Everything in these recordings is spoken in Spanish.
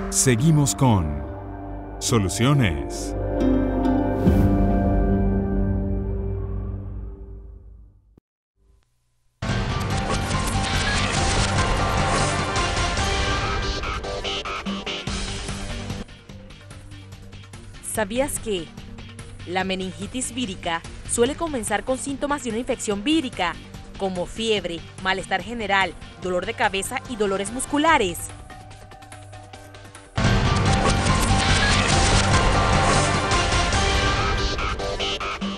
Seguimos con Soluciones. ¿Sabías que la meningitis vírica suele comenzar con síntomas de una infección vírica, como fiebre, malestar general, dolor de cabeza y dolores musculares?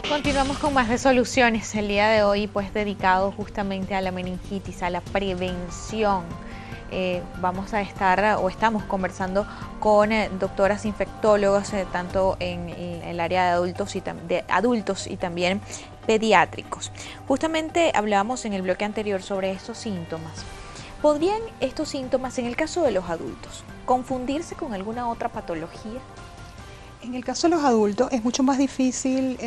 Continuamos con más resoluciones el día de hoy, pues dedicado justamente a la meningitis, a la prevención. Vamos a estar o estamos conversando con doctoras infectólogas, tanto en el área de adultos y también pediátricos. Justamente hablábamos en el bloque anterior sobre estos síntomas. ¿Podrían estos síntomas, en el caso de los adultos, confundirse con alguna otra patología? En el caso de los adultos es mucho más difícil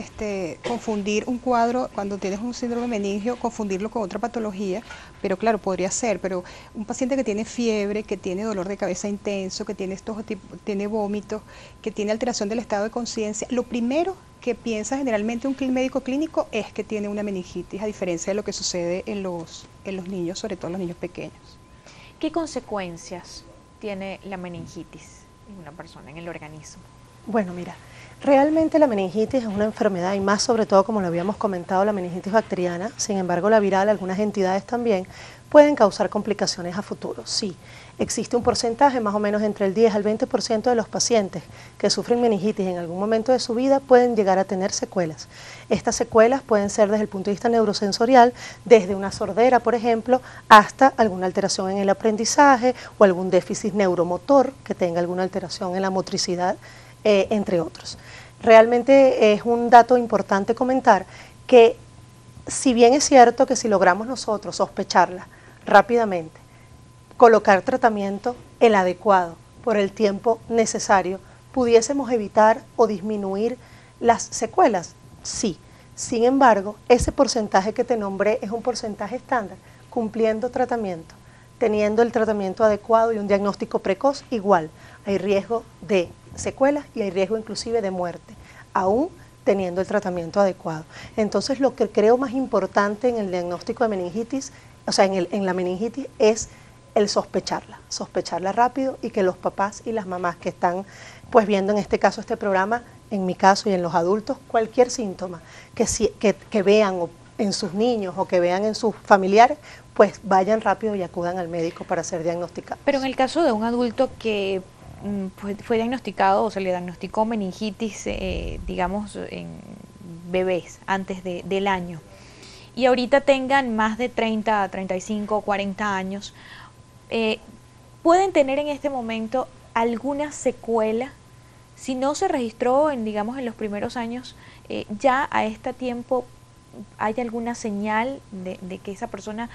confundir un cuadro cuando tienes un síndrome meningio, confundirlo con otra patología, pero claro, podría ser, pero un paciente que tiene fiebre, que tiene dolor de cabeza intenso, que tiene vómitos, que tiene alteración del estado de conciencia, lo primero que piensa generalmente un médico clínico es que tiene una meningitis, a diferencia de lo que sucede en los niños, sobre todo en los niños pequeños. ¿Qué consecuencias tiene la meningitis en una persona, en el organismo? Bueno, mira, realmente la meningitis es una enfermedad y más sobre todo, como lo habíamos comentado, la meningitis bacteriana. Sin embargo, la viral, algunas entidades también pueden causar complicaciones a futuro. Sí, existe un porcentaje, más o menos entre el 10 al 20% de los pacientes que sufren meningitis en algún momento de su vida pueden llegar a tener secuelas. Estas secuelas pueden ser desde el punto de vista neurosensorial, desde una sordera, por ejemplo, hasta alguna alteración en el aprendizaje o algún déficit neuromotor que tenga alguna alteración en la motricidad, entre otros. Realmente es un dato importante comentar que, si bien es cierto que si logramos nosotros sospecharla rápidamente, colocar tratamiento el adecuado por el tiempo necesario, pudiésemos evitar o disminuir las secuelas, sí. Sin embargo, ese porcentaje que te nombré es un porcentaje estándar, cumpliendo tratamiento, teniendo el tratamiento adecuado y un diagnóstico precoz, igual, hay riesgo de secuelas y hay riesgo inclusive de muerte, aún teniendo el tratamiento adecuado. Entonces, lo que creo más importante en el diagnóstico de meningitis, o sea, en la meningitis, es el sospecharla rápido, y que los papás y las mamás que están pues viendo en este caso este programa, en mi caso y en los adultos, cualquier síntoma que vean en sus niños o que vean en sus familiares, pues vayan rápido y acudan al médico para ser diagnosticados. Pero en el caso de un adulto que fue diagnosticado o se le diagnosticó meningitis, digamos, en bebés antes del año, y ahorita tengan más de 30, 35, 40 años, ¿pueden tener en este momento alguna secuela? Si no se registró digamos, en los primeros años, ya a este tiempo, ¿hay alguna señal de que esa persona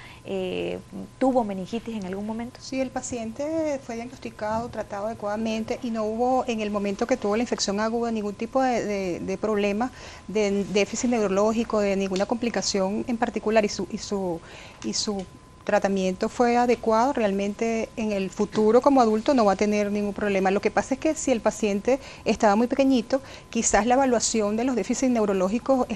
tuvo meningitis en algún momento? Sí, el paciente fue diagnosticado, tratado adecuadamente y no hubo en el momento que tuvo la infección aguda ningún tipo de problema, de déficit neurológico, de ninguna complicación en particular, y su tratamiento fue adecuado. Realmente en el futuro como adulto no va a tener ningún problema. Lo que pasa es que si el paciente estaba muy pequeñito, quizás la evaluación de los déficits neurológicos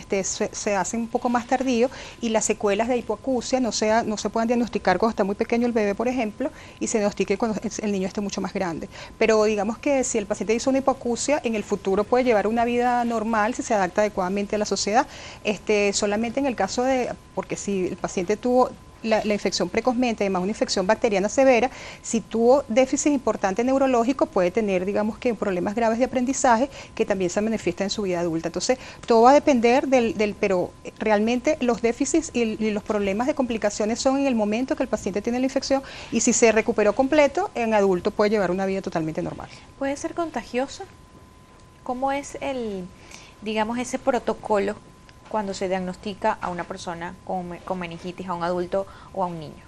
se hace un poco más tardío, y las secuelas de hipoacusia no se puedan diagnosticar cuando está muy pequeño el bebé, por ejemplo, y se diagnostique cuando el niño esté mucho más grande. Pero digamos que si el paciente hizo una hipoacusia, en el futuro puede llevar una vida normal si se adapta adecuadamente a la sociedad. Solamente en el caso porque si el paciente tuvo la infección precozmente, además una infección bacteriana severa, si tuvo déficit importante neurológico, puede tener, digamos, que problemas graves de aprendizaje que también se manifiestan en su vida adulta. Entonces, todo va a depender pero realmente los déficits y los problemas de complicaciones son en el momento que el paciente tiene la infección, y si se recuperó completo, en adulto puede llevar una vida totalmente normal. ¿Puede ser contagiosa? ¿Cómo es digamos, ese protocolo cuando se diagnostica a una persona con meningitis, a un adulto o a un niño?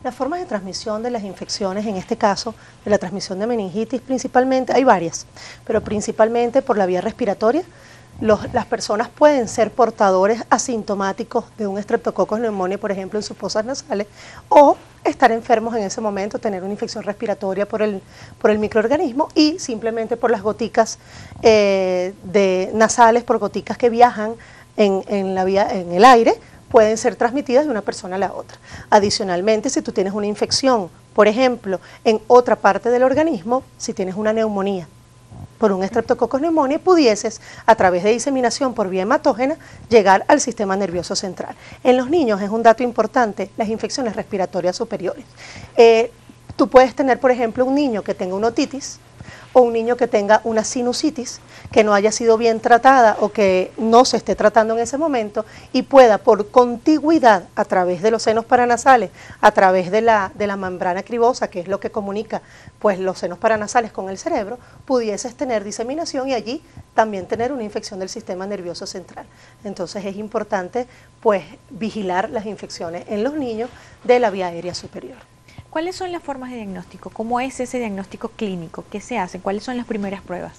Las formas de transmisión de las infecciones, en este caso, de la transmisión de meningitis, principalmente, hay varias, pero principalmente por la vía respiratoria. Las personas pueden ser portadores asintomáticos de un Streptococcus pneumoniae, por ejemplo, en sus fosas nasales, o estar enfermos en ese momento, tener una infección respiratoria por el microorganismo, y simplemente por las goticas nasales, por goticas que viajan en el aire, pueden ser transmitidas de una persona a la otra. Adicionalmente, si tú tienes una infección, por ejemplo, en otra parte del organismo, si tienes una neumonía por un Streptococcus pneumoniae, pudieses, a través de diseminación por vía hematógena, llegar al sistema nervioso central. En los niños es un dato importante, las infecciones respiratorias superiores. Tú puedes tener, por ejemplo, un niño que tenga una otitis, o un niño que tenga una sinusitis, que no haya sido bien tratada o que no se esté tratando en ese momento, y pueda, por contigüidad a través de los senos paranasales, a través de la membrana cribosa, que es lo que comunica pues los senos paranasales con el cerebro, pudieses tener diseminación y allí también tener una infección del sistema nervioso central. Entonces es importante pues vigilar las infecciones en los niños de la vía aérea superior. ¿Cuáles son las formas de diagnóstico? ¿Cómo es ese diagnóstico clínico? ¿Qué se hace? ¿Cuáles son las primeras pruebas?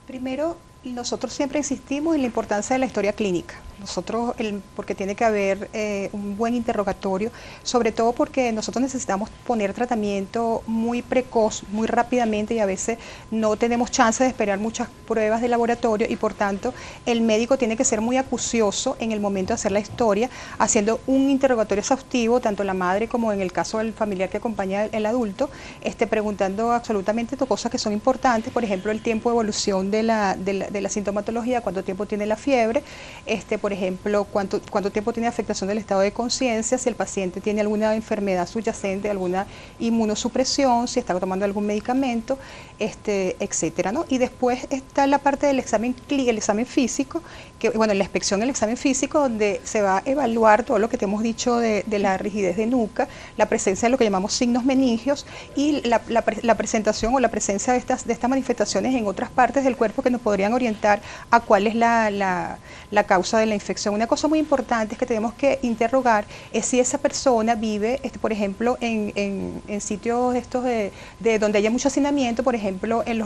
Primero, nosotros siempre insistimos en la importancia de la historia clínica. Nosotros, porque tiene que haber un buen interrogatorio, sobre todo porque nosotros necesitamos poner tratamiento muy precoz, muy rápidamente, y a veces no tenemos chance de esperar muchas pruebas de laboratorio, y por tanto el médico tiene que ser muy acucioso en el momento de hacer la historia, haciendo un interrogatorio exhaustivo, tanto la madre como en el caso del familiar que acompaña al adulto, preguntando absolutamente cosas que son importantes, por ejemplo el tiempo de evolución de la sintomatología, cuánto tiempo tiene la fiebre, por ejemplo, cuánto tiempo tiene afectación del estado de conciencia, si el paciente tiene alguna enfermedad subyacente, alguna inmunosupresión, si está tomando algún medicamento, etcétera, ¿no? Y después está la parte del examen físico, que bueno, la inspección del examen físico, donde se va a evaluar todo lo que te hemos dicho de la rigidez de nuca, la presencia de lo que llamamos signos meningios, y la presentación o la presencia de estas manifestaciones en otras partes del cuerpo que nos podrían orientar a cuál es la causa de la infección. Una cosa muy importante es que tenemos que interrogar es si esa persona vive, por ejemplo, en sitios de donde haya mucho hacinamiento, por ejemplo, en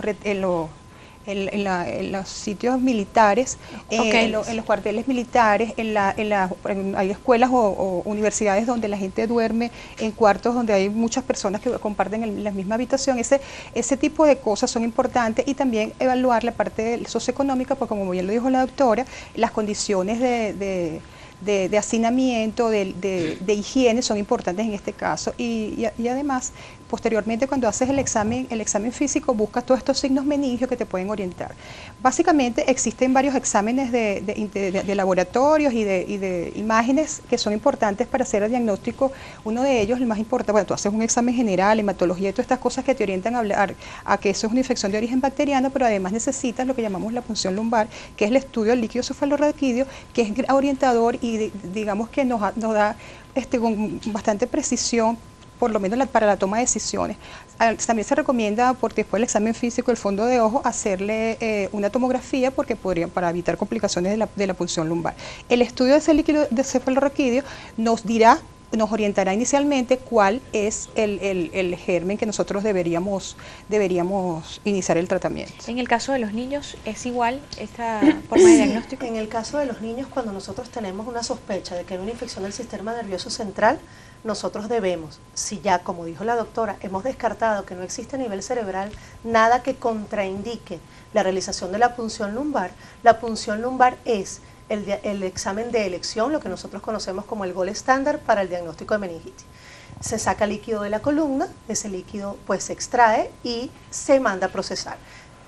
los sitios militares, en los cuarteles militares, hay escuelas o universidades donde la gente duerme en cuartos donde hay muchas personas que comparten la misma habitación. Ese tipo de cosas son importantes, y también evaluar la parte socioeconómica, porque como bien lo dijo la doctora, las condiciones de hacinamiento, de higiene son importantes en este caso, y además posteriormente cuando haces el examen físico buscas todos estos signos meningios que te pueden orientar. Básicamente existen varios exámenes de laboratorios y de imágenes que son importantes para hacer el diagnóstico. Uno de ellos, el más importante, bueno, tú haces un examen general, hematología y todas estas cosas que te orientan a hablar a que eso es una infección de origen bacteriano, pero además necesitas lo que llamamos la punción lumbar, que es el estudio del líquido cefalorraquídeo, que es orientador y digamos que nos da con bastante precisión, por lo menos para la toma de decisiones. También se recomienda, porque después del examen físico del fondo de ojo, hacerle una tomografía, porque para evitar complicaciones de la punción lumbar. El estudio de ese líquido de cefalorraquídeo nos orientará inicialmente cuál es el germen que nosotros deberíamos iniciar el tratamiento. En el caso de los niños, ¿es igual esta forma de diagnóstico? En el caso de los niños, cuando nosotros tenemos una sospecha de que hay una infección del sistema nervioso central, nosotros debemos, si ya, como dijo la doctora, hemos descartado que no existe a nivel cerebral nada que contraindique la realización de la punción lumbar es el examen de elección, lo que nosotros conocemos como el gold standard para el diagnóstico de meningitis. Se saca líquido de la columna, ese líquido pues se extrae y se manda a procesar.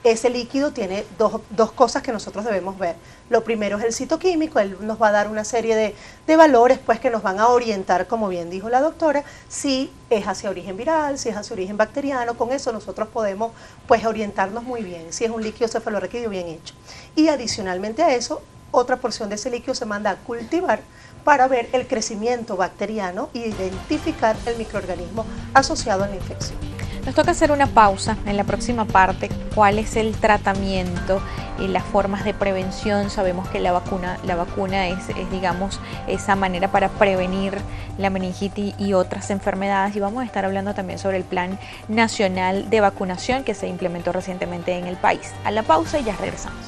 Ese líquido tiene dos cosas que nosotros debemos ver. Lo primero es el citoquímico, él nos va a dar una serie de valores pues, que nos van a orientar, como bien dijo la doctora, si es hacia origen viral, si es hacia origen bacteriano. Con eso nosotros podemos pues, orientarnos muy bien, si es un líquido cefalorraquídeo bien hecho. Y adicionalmente a eso, otra porción de ese líquido se manda a cultivar para ver el crecimiento bacteriano e identificar el microorganismo asociado a la infección. Nos toca hacer una pausa. En la próxima parte, ¿cuál es el tratamiento y las formas de prevención? Sabemos que la vacuna es, digamos, esa manera para prevenir la meningitis y otras enfermedades, y vamos a estar hablando también sobre el Plan Nacional de Vacunación que se implementó recientemente en el país. A la pausa y ya regresamos.